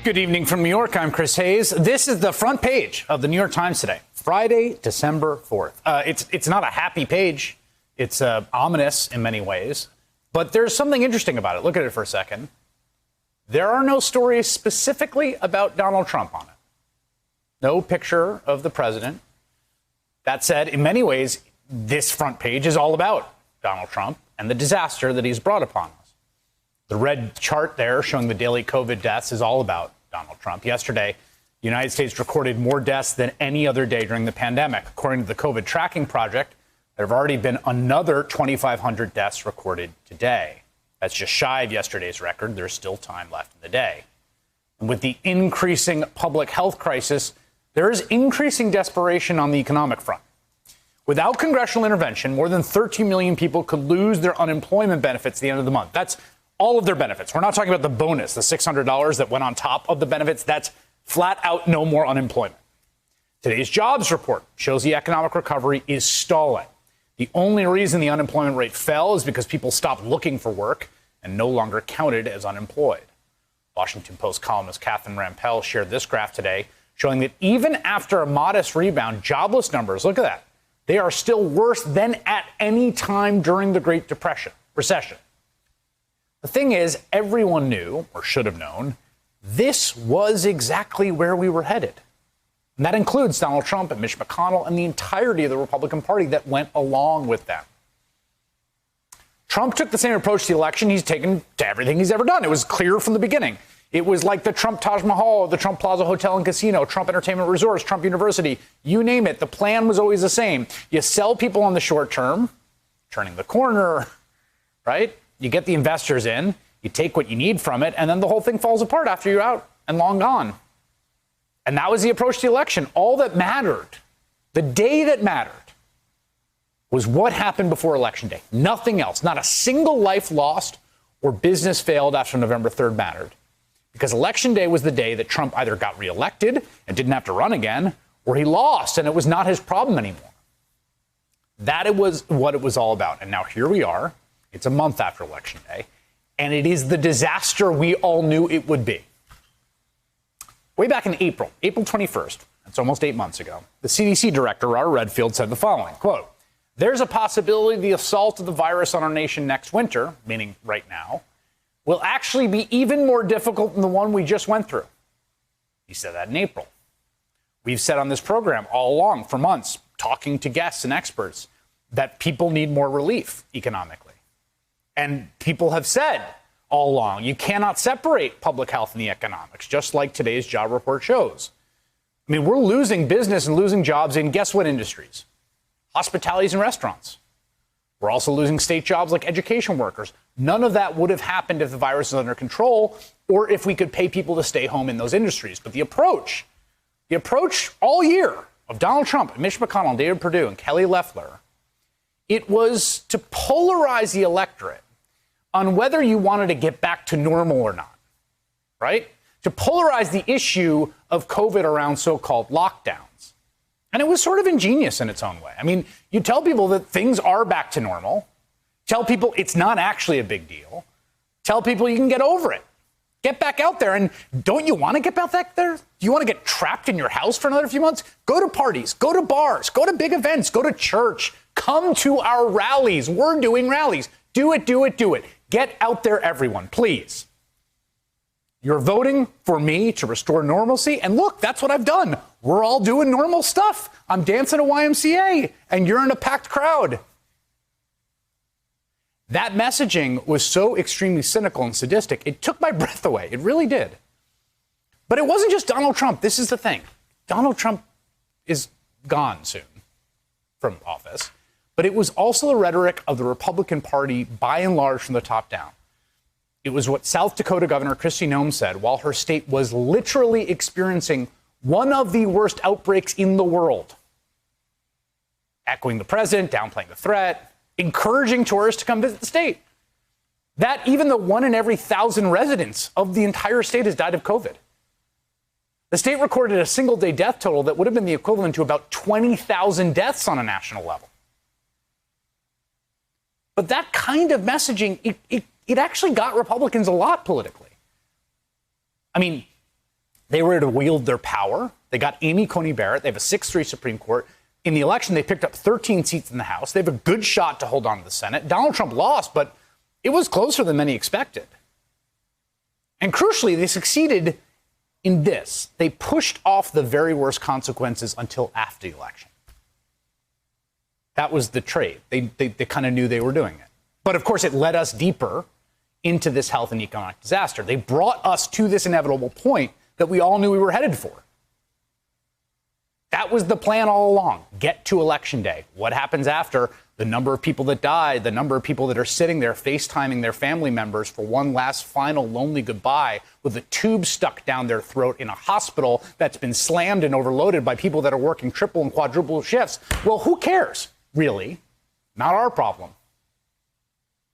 Good evening from New York. I'm Chris Hayes. This is the front page of the New York Times today, Friday, December 4th. It's not a happy page. It's ominous in many ways. But there's something interesting about it. Look at it for a second. There are no stories specifically about Donald Trump on it. No picture of the president. That said, in many ways, this front page is all about Donald Trump and the disaster that he's brought upon us. The red chart there showing the daily COVID deaths is all about Donald Trump. Yesterday, the United States recorded more deaths than any other day during the pandemic. According to the COVID tracking project, there have already been another 2,500 deaths recorded today. That's just shy of yesterday's record. There's still time left in the day. And with the increasing public health crisis, there is increasing desperation on the economic front. Without congressional intervention, more than 13 million people could lose their unemployment benefits at the end of the month. That's all of their benefits. We're not talking about the bonus, the $600 that went on top of the benefits. That's flat out no more unemployment. Today's jobs report shows the economic recovery is stalling. The only reason the unemployment rate fell is because people stopped looking for work and no longer counted as unemployed. Washington Post columnist Catherine Rampell shared this graph today showing that even after a modest rebound, jobless numbers, look at that, they are still worse than at any time during the Great Recession. The thing is, everyone knew, or should have known, this was exactly where we were headed. And that includes Donald Trump and Mitch McConnell and the entirety of the Republican Party that went along with them. Trump took the same approach to the election he's taken to everything he's ever done. It was clear from the beginning. It was like the Trump Taj Mahal, the Trump Plaza Hotel and Casino, Trump Entertainment Resorts, Trump University, you name it. The plan was always the same. You sell people on the short term, turning the corner, right? You get the investors in, you take what you need from it, and then the whole thing falls apart after you're out and long gone. And that was the approach to the election. All that mattered, the day that mattered, was what happened before Election Day. Nothing else. Not a single life lost or business failed after November 3rd mattered. Because Election Day was the day that Trump either got reelected and didn't have to run again, or he lost and it was not his problem anymore. That was what it was all about. And now here we are. It's a month after Election Day, and it is the disaster we all knew it would be. Way back in April 21st, that's almost 8 months ago, the CDC director, Robert Redfield, said the following, quote, "There's a possibility the assault of the virus on our nation next winter," meaning right now, "will actually be even more difficult than the one we just went through." He said that in April. We've said on this program all along for months, talking to guests and experts, that people need more relief economically. And people have said all along, you cannot separate public health and the economics, just like today's job report shows. I mean, we're losing business and losing jobs in guess what industries? Hospitalities and restaurants. We're also losing state jobs like education workers. None of that would have happened if the virus is under control or if we could pay people to stay home in those industries. But the approach all year of Donald Trump and Mitch McConnell and David Perdue and Kelly Loeffler, it was to polarize the electorate on whether you wanted to get back to normal or not, right? To polarize the issue of COVID around so-called lockdowns. And it was sort of ingenious in its own way. I mean, you tell people that things are back to normal. Tell people it's not actually a big deal. Tell people you can get over it. Get back out there. And don't you want to get back there? Do you want to get trapped in your house for another few months? Go to parties, go to bars, go to big events, go to church. Come to our rallies. We're doing rallies. Do it, do it, do it. Get out there, everyone, please. You're voting for me to restore normalcy. And look, that's what I've done. We're all doing normal stuff. I'm dancing at YMCA, and you're in a packed crowd. That messaging was so extremely cynical and sadistic, it took my breath away. It really did. But it wasn't just Donald Trump. This is the thing. Donald Trump is gone soon from office. But it was also the rhetoric of the Republican Party, by and large, from the top down. It was what South Dakota Governor Kristi Noem said while her state was literally experiencing one of the worst outbreaks in the world. Echoing the president, downplaying the threat, encouraging tourists to come visit the state. That even though 1 in every 1,000 residents of the entire state has died of COVID. The state recorded a single-day death total that would have been the equivalent to about 20,000 deaths on a national level. But that kind of messaging, it actually got Republicans a lot politically. I mean, They were to wield their power. They got Amy Coney Barrett. They have a 6-3 Supreme Court. In the election, they picked up 13 seats in the House. They have a good shot to hold on to the Senate. Donald Trump lost, but it was closer than many expected. And crucially, they succeeded in this. They pushed off the very worst consequences until after the election. That was the trade. They kind of knew they were doing it. But of course, it led us deeper into this health and economic disaster. They brought us to this inevitable point that we all knew we were headed for. That was the plan all along. Get to Election Day. What happens after? The number of people that died, the number of people that are sitting there FaceTiming their family members for one last final lonely goodbye with a tube stuck down their throat in a hospital that's been slammed and overloaded by people that are working triple and quadruple shifts. Well, who cares, really? Not our problem.